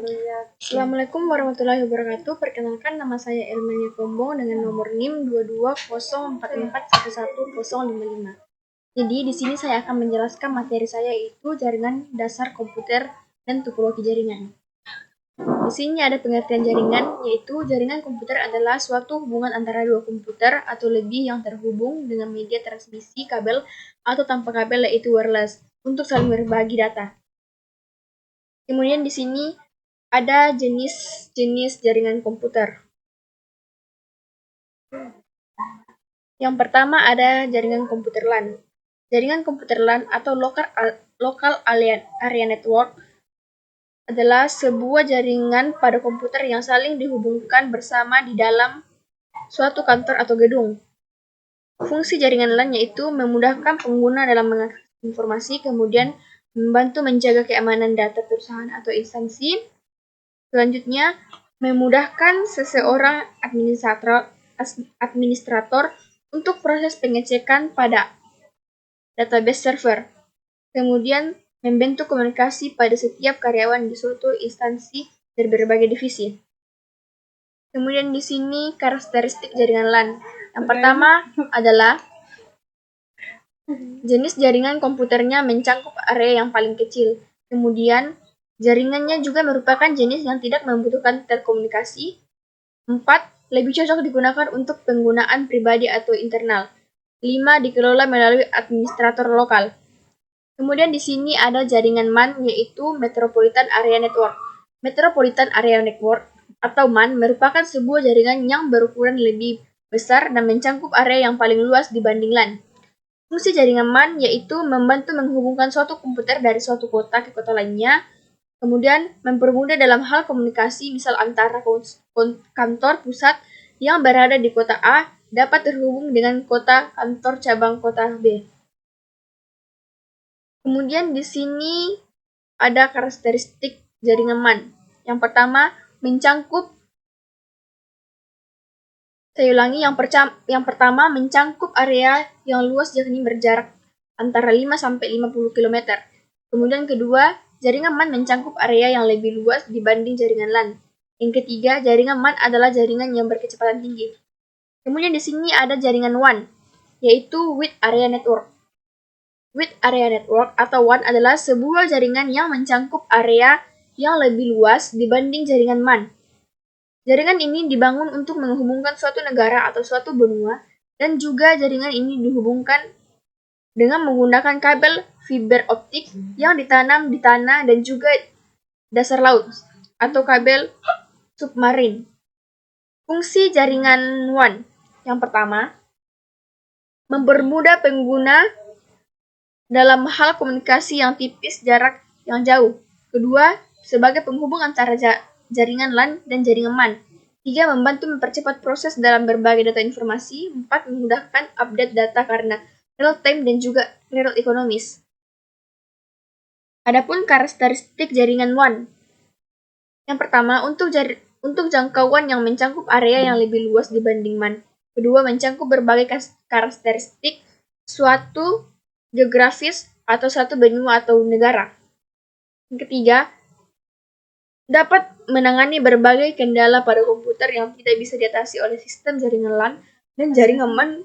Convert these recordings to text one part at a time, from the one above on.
Assalamualaikum warahmatullahi wabarakatuh. Perkenalkan, nama saya Elmania Kombong dengan nomor NIM 22044111055. Jadi di sini saya akan menjelaskan materi saya, yaitu jaringan dasar komputer dan topologi jaringan. Di sini ada pengertian jaringan, yaitu jaringan komputer adalah suatu hubungan antara dua komputer atau lebih yang terhubung dengan media transmisi kabel atau tanpa kabel, yaitu wireless, untuk saling berbagi data. Kemudian di sini ada jenis-jenis jaringan komputer. Yang pertama ada jaringan komputer LAN. Jaringan komputer LAN atau Local Area Network adalah sebuah jaringan pada komputer yang saling dihubungkan bersama di dalam suatu kantor atau gedung. Fungsi jaringan LAN yaitu memudahkan pengguna dalam mengakses informasi, kemudian membantu menjaga keamanan data perusahaan atau instansi. Selanjutnya, memudahkan seseorang administrator untuk proses pengecekan pada database server. Kemudian, membentuk komunikasi pada setiap karyawan di suatu instansi dari berbagai divisi. Kemudian di sini karakteristik jaringan LAN. Yang pertama adalah jenis jaringan komputernya mencakup area yang paling kecil. Kemudian, jaringannya juga merupakan jenis yang tidak membutuhkan telekomunikasi. 4. Lebih cocok digunakan untuk penggunaan pribadi atau internal. 5. Dikelola melalui administrator lokal. Kemudian di sini ada jaringan MAN, yaitu Metropolitan Area Network. Metropolitan Area Network atau MAN merupakan sebuah jaringan yang berukuran lebih besar dan mencakup area yang paling luas dibanding LAN. Fungsi jaringan MAN yaitu membantu menghubungkan suatu komputer dari suatu kota ke kota lainnya, kemudian mempermudah dalam hal komunikasi, misal antara kantor pusat yang berada di kota A dapat terhubung dengan kantor cabang kota B. Kemudian di sini ada karakteristik jaringan MAN. Yang pertama, yang pertama mencangkup area yang luas, yakni berjarak antara 5 sampai 50 km. Kemudian kedua, jaringan MAN mencangkup area yang lebih luas dibanding jaringan LAN. Yang ketiga, jaringan MAN adalah jaringan yang berkecepatan tinggi. Kemudian di sini ada jaringan WAN, yaitu Wide Area Network. Wide Area Network atau WAN adalah sebuah jaringan yang mencangkup area yang lebih luas dibanding jaringan MAN. Jaringan ini dibangun untuk menghubungkan suatu negara atau suatu benua, dan juga jaringan ini dihubungkan dengan menggunakan kabel fiber optik yang ditanam di tanah dan juga dasar laut atau kabel submarin. Fungsi jaringan WAN. Yang pertama, mempermudah pengguna dalam hal komunikasi yang tipis jarak yang jauh. Kedua, sebagai penghubung antara jaringan LAN dan jaringan MAN. 3. Membantu mempercepat proses dalam berbagai data informasi. 4. Memudahkan update data karena real time dan juga real ekonomis. Adapun karakteristik jaringan WAN. Yang pertama, untuk jangkauan yang mencakup area yang lebih luas dibanding MAN. Kedua, mencakup berbagai karakteristik suatu geografis atau satu benua atau negara. Yang ketiga, dapat menangani berbagai kendala pada komputer yang tidak bisa diatasi oleh sistem jaringan LAN dan jaringan MAN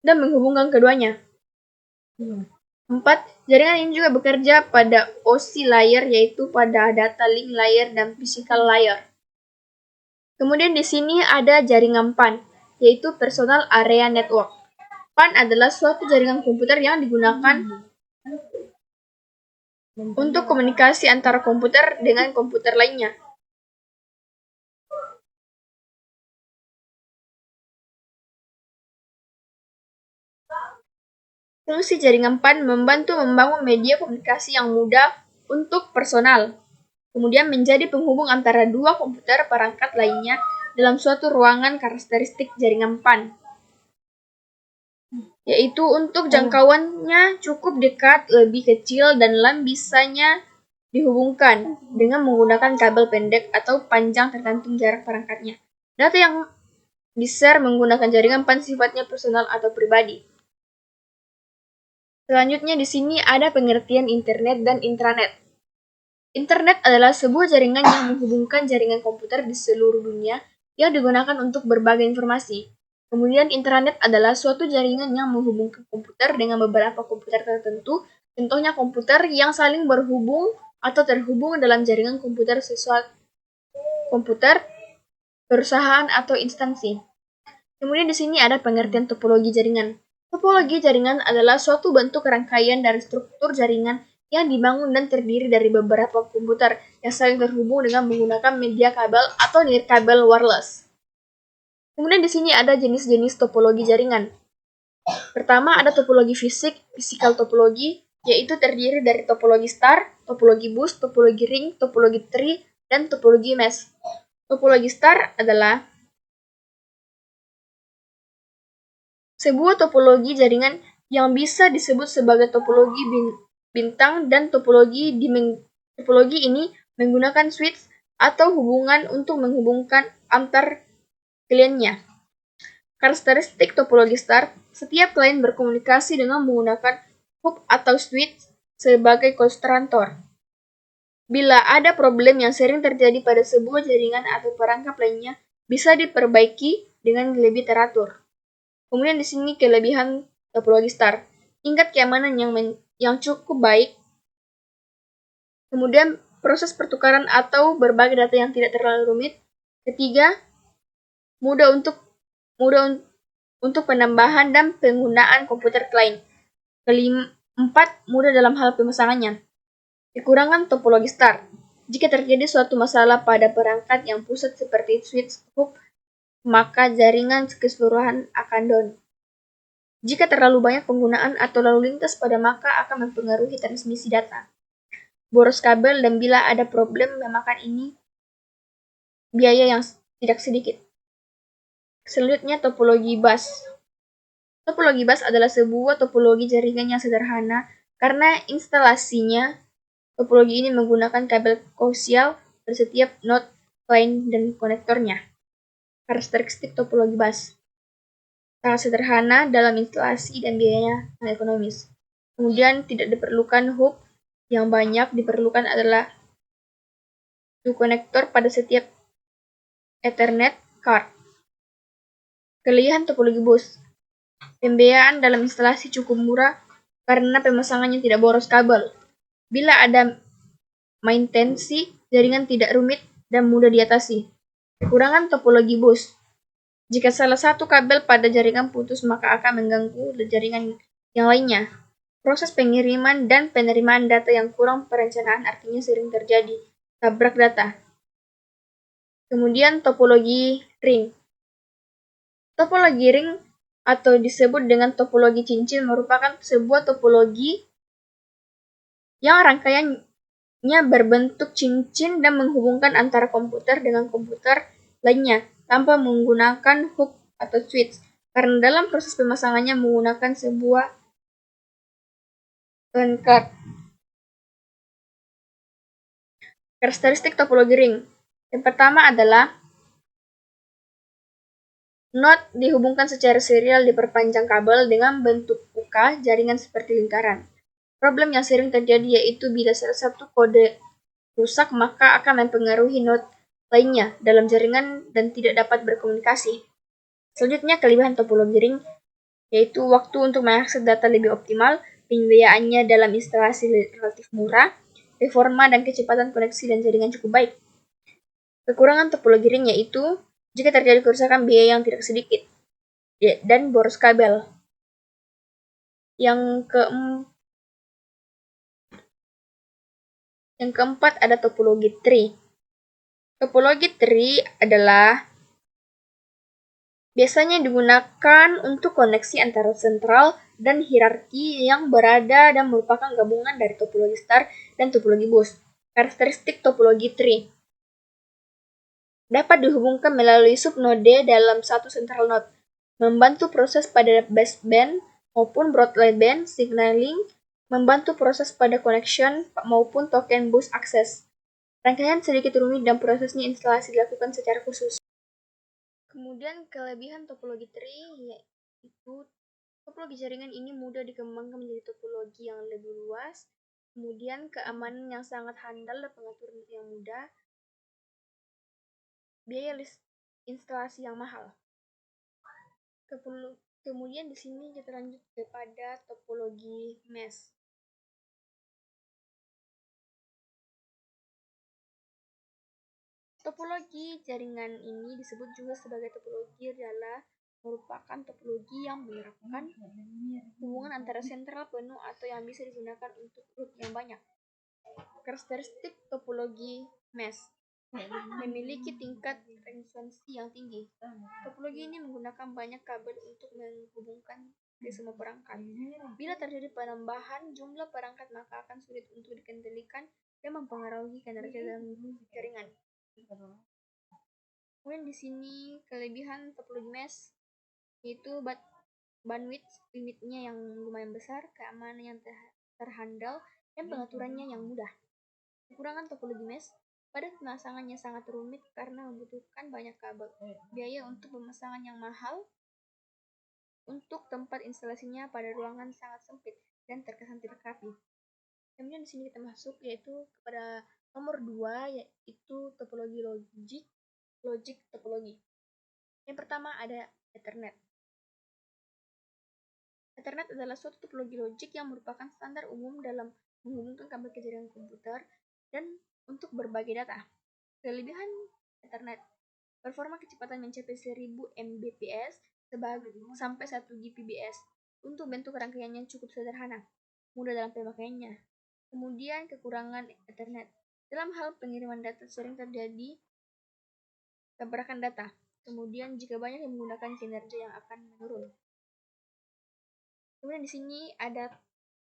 dan menghubungkan keduanya. 4. Jaringan ini juga bekerja pada OSI layer, yaitu pada data link layer dan physical layer. Kemudian di sini ada jaringan PAN, yaitu Personal Area Network. PAN adalah suatu jaringan komputer yang digunakan untuk komunikasi antara komputer dengan komputer lainnya. Fungsi jaringan PAN membantu membangun media komunikasi yang mudah untuk personal, kemudian menjadi penghubung antara dua komputer perangkat lainnya dalam suatu ruangan. Karakteristik jaringan PAN yaitu untuk jangkauannya cukup dekat, lebih kecil, dan LAN bisanya dihubungkan dengan menggunakan kabel pendek atau panjang tergantung jarak perangkatnya. Data yang di-share menggunakan jaringan PAN sifatnya personal atau pribadi. Selanjutnya di sini ada pengertian internet dan intranet. Internet adalah sebuah jaringan yang menghubungkan jaringan komputer di seluruh dunia yang digunakan untuk berbagai informasi. Kemudian internet adalah suatu jaringan yang menghubungkan komputer dengan beberapa komputer tertentu, contohnya komputer yang saling berhubung atau terhubung dalam jaringan komputer sesuatu komputer, perusahaan, atau instansi. Kemudian di sini ada pengertian topologi jaringan. Topologi jaringan adalah suatu bentuk rangkaian dari struktur jaringan yang dibangun dan terdiri dari beberapa komputer yang saling terhubung dengan menggunakan media kabel atau nirkabel wireless. Kemudian di sini ada jenis-jenis topologi jaringan. Pertama ada topologi fisik, physical topologi, yaitu terdiri dari topologi star, topologi bus, topologi ring, topologi tree, dan topologi mesh. Topologi star adalah sebuah topologi jaringan yang bisa disebut sebagai topologi bintang dan topologi ini menggunakan switch atau hubungan untuk menghubungkan antar kliennya. Karakteristik topologi star, setiap klien berkomunikasi dengan menggunakan hub atau switch sebagai konstrator. Bila ada problem yang sering terjadi pada sebuah jaringan atau perangkap lainnya, bisa diperbaiki dengan lebih teratur. Kemudian di sini kelebihan topologi star. Tingkat keamanan yang cukup baik. Kemudian proses pertukaran atau berbagai data yang tidak terlalu rumit. Ketiga, mudah untuk penambahan dan penggunaan komputer klien. Keempat, mudah dalam hal pemasangannya. Kekurangan topologi star. Jika terjadi suatu masalah pada perangkat yang pusat seperti switch hub, maka jaringan keseluruhan akan down. Jika terlalu banyak penggunaan atau lalu lintas pada maka akan mempengaruhi transmisi data. Boros kabel dan bila ada problem memakan ini biaya yang tidak sedikit. Selanjutnya topologi bus. Topologi bus adalah sebuah topologi jaringan yang sederhana karena instalasinya topologi ini menggunakan kabel koaksial pada setiap node klien dan konektornya. Karakteristik topologi bus sangat sederhana dalam instalasi dan biayanya sangat ekonomis. Kemudian tidak diperlukan hub, yang banyak diperlukan adalah satu konektor pada setiap Ethernet card. Kelebihan topologi bus. Pembiayaan dalam instalasi cukup murah karena pemasangannya tidak boros kabel. Bila ada maintenance, jaringan tidak rumit dan mudah diatasi. Kekurangan topologi bus. Jika salah satu kabel pada jaringan putus, maka akan mengganggu jaringan yang lainnya. Proses pengiriman dan penerimaan data yang kurang perencanaan artinya sering terjadi tabrak data. Kemudian topologi ring. Topologi ring atau disebut dengan topologi cincin merupakan sebuah topologi yang rangkaiannya berbentuk cincin dan menghubungkan antara komputer dengan komputer lainnya tanpa menggunakan hub atau switch, karena dalam proses pemasangannya menggunakan sebuah LAN card. Karakteristik topologi ring. Yang pertama adalah node dihubungkan secara serial diperpanjang kabel dengan bentuk U-K jaringan seperti lingkaran. Problem yang sering terjadi yaitu bila salah satu kode rusak maka akan mempengaruhi node lainnya dalam jaringan dan tidak dapat berkomunikasi. Selanjutnya kelebihan topologi ring yaitu waktu untuk mengakses data lebih optimal, pembiayaannya dalam instalasi relatif murah, performa dan kecepatan koneksi dan jaringan cukup baik. Kekurangan topologi ring yaitu jika terjadi kerusakan biaya yang tidak sedikit dan boros kabel. Yang keempat ada topologi tree. Topologi tree adalah biasanya digunakan untuk koneksi antara sentral dan hierarki yang berada dan merupakan gabungan dari topologi star dan topologi bus. Karakteristik topologi tree dapat dihubungkan melalui subnode dalam satu central node, membantu proses pada baseband maupun broadband signaling, membantu proses pada connection maupun token bus access. Rangkaian sedikit rumit dan prosesnya instalasi dilakukan secara khusus. Kemudian kelebihan topologi tree yaitu topologi jaringan ini mudah dikembangkan menjadi topologi yang lebih luas Kemudian keamanan yang sangat handal dan pengaturan yang mudah. Biaya instalasi yang mahal. Kemudian di sini kita lanjut kepada topologi mesh. Topologi jaringan ini disebut juga sebagai topologi adalah merupakan topologi yang menerapkan hubungan antara sentral penuh atau yang bisa digunakan untuk root yang banyak. Karakteristik topologi mesh memiliki tingkat resolusi yang tinggi. Topologi ini menggunakan banyak kabel untuk menghubungkan ke semua perangkat. Bila terjadi penambahan jumlah perangkat, maka akan sulit untuk dikendalikan dan mempengaruhi kinerja dalam jaringan. Kemudian di sini kelebihan topologi mesh yaitu bandwidth limitnya yang lumayan besar, keamanan yang terhandal, dan pengaturannya yang mudah. Kekurangan topologi mesh pada pemasangannya sangat rumit karena membutuhkan banyak kabel, biaya untuk pemasangan yang mahal, untuk tempat instalasinya pada ruangan sangat sempit dan terkesan tidak rapi. Kemudian di sini kita masuk yaitu kepada nomor 2, yaitu topologi logic topologi. Yang pertama ada Ethernet. Ethernet adalah suatu topologi logik yang merupakan standar umum dalam menghubungkan kabel ke jaringan komputer dan untuk berbagai data. Kelebihan Ethernet: performa kecepatan mencapai 1000 Mbps sampai 1 Gbps. Untuk bentuk rangkaiannya cukup sederhana, mudah dalam pemakaiannya. Kemudian kekurangan Ethernet: dalam hal pengiriman data sering terjadi tabrakan data. Kemudian jika banyak yang menggunakan, kinerja yang akan menurun. Kemudian di sini ada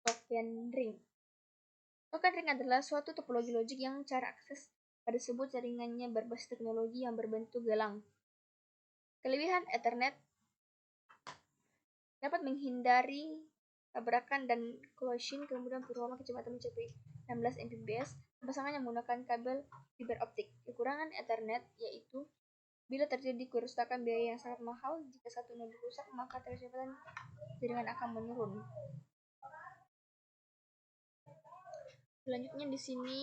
token ring. Token ring adalah suatu topologi logik yang cara akses pada sebuah jaringannya berbasis teknologi yang berbentuk gelang. Kelebihan Ethernet: dapat menghindari tabrakan dan collision, kemudian performa kecepatan mencapai 16 Mbps. Pemasangannya menggunakan kabel fiber optik. Kekurangan Ethernet yaitu bila terjadi kerusakan, biaya yang sangat mahal. Jika satu node rusak, maka kecepatan jaringan akan menurun. Selanjutnya di sini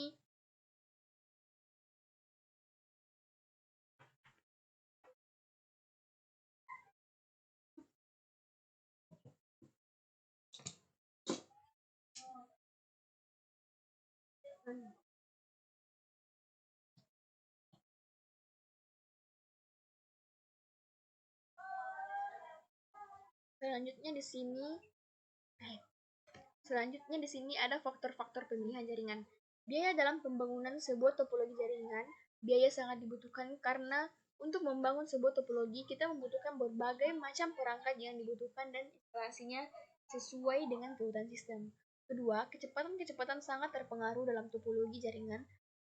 Selanjutnya di sini ada faktor-faktor pemilihan jaringan. Biaya dalam pembangunan sebuah topologi jaringan. Biaya sangat dibutuhkan karena untuk membangun sebuah topologi kita membutuhkan berbagai macam perangkat yang dibutuhkan dan instalasinya sesuai dengan kebutuhan sistem. Kedua, kecepatan sangat terpengaruh dalam topologi jaringan.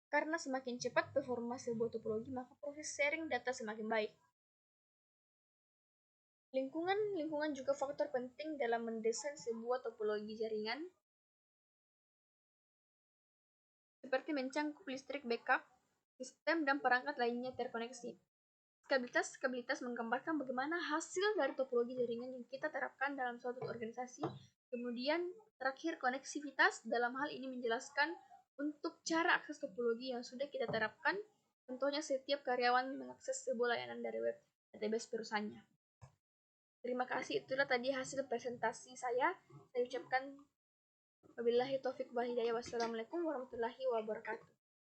Karena semakin cepat performa sebuah topologi, maka proses sharing data semakin baik. Lingkungan juga faktor penting dalam mendesain sebuah topologi jaringan, seperti mencangkup listrik backup, sistem dan perangkat lainnya terkoneksi. Skabilitas menggambarkan bagaimana hasil dari topologi jaringan yang kita terapkan dalam suatu organisasi. Kemudian terakhir, koneksivitas dalam hal ini menjelaskan untuk cara akses topologi yang sudah kita terapkan. Contohnya setiap karyawan mengakses sebuah layanan dari web database perusahaannya. Terima kasih, itulah tadi hasil presentasi saya. Saya ucapkan wabillahi taufiq wal hidayah. Wassalamualaikum warahmatullahi wabarakatuh.